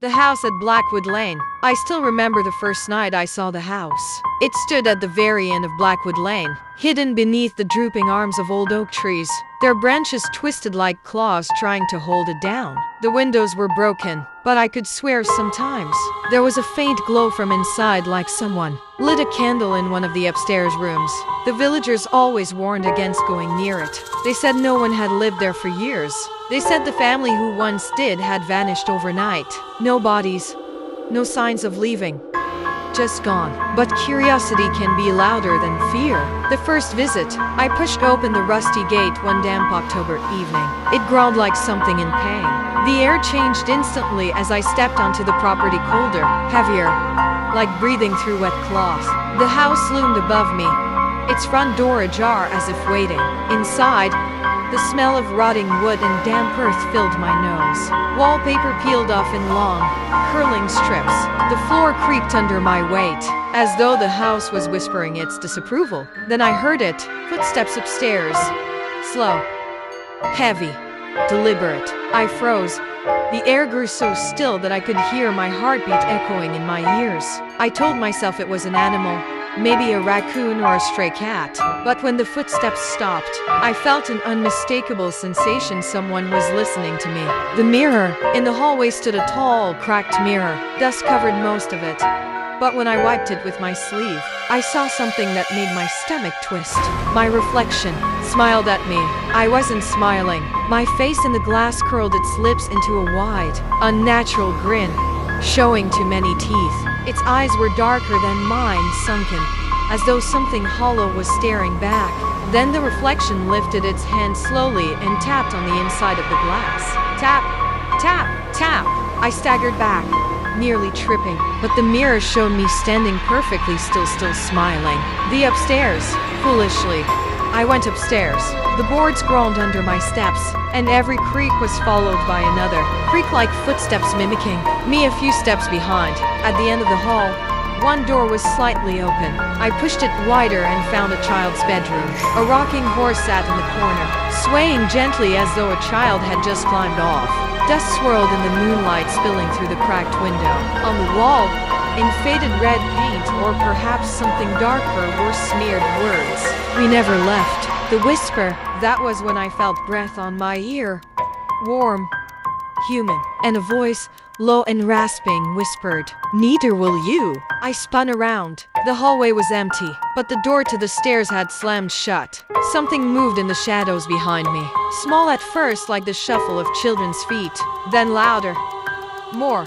The house at Blackwood Lane. I still remember the first night I saw the house. It stood at the very end of Blackwood Lane, hidden beneath the drooping arms of old oak trees, their branches twisted like claws trying to hold it down. The windows were broken, but I could swear sometimes there was a faint glow from inside, like someone lit a candle in one of the upstairs rooms. The villagers always warned against going near it. They said no one had lived there for years. They said the family who once did had vanished overnight. No bodies, no signs of leaving. Just gone. But curiosity can be louder than fear. The first visit, I pushed open the rusty gate one damp October evening. It groaned like something in pain. The air changed instantly as I stepped onto the property, colder, heavier, like breathing through wet cloth. The house loomed above me, its front door ajar as if waiting. Inside, the smell of rotting wood and damp earth filled my nose. Wallpaper peeled off in long, curling strips. The floor creaked under my weight, as though the house was whispering its disapproval. Then I heard it, footsteps upstairs. Slow, heavy, deliberate. I froze. The air grew so still that I could hear my heartbeat echoing in my ears. I told myself it was an animal, maybe a raccoon or a stray cat. But when the footsteps stopped, I felt an unmistakable sensation someone was listening to me. The mirror in the hallway stood, a tall, cracked mirror. Dust covered most of it. But when I wiped it with my sleeve, I saw something that made my stomach twist. My reflection smiled at me. I wasn't smiling. My face in the glass curled its lips into a wide, unnatural grin, showing too many teeth. Its eyes were darker than mine, sunken, as though something hollow was staring back. Then the reflection lifted its hand slowly and tapped on the inside of the glass. Tap, tap, tap. I staggered back, nearly tripping, but the mirror showed me standing perfectly still smiling. The upstairs, foolishly. I went upstairs. The boards groaned under my steps, and every creak was followed by another, creak-like footsteps mimicking me a few steps behind. At the end of the hall, one door was slightly open. I pushed it wider and found a child's bedroom. A rocking horse sat in the corner, swaying gently as though a child had just climbed off. Dust swirled in the moonlight, spilling through the cracked window. On the wall, in faded red paint, or perhaps something darker, were smeared words. "We never left." The whisper, that was when I felt breath on my ear. Warm, human, and a voice, low and rasping, whispered, "Neither will you." I spun around. The hallway was empty, but the door to the stairs had slammed shut. Something moved in the shadows behind me. Small at first, like the shuffle of children's feet, then louder. More.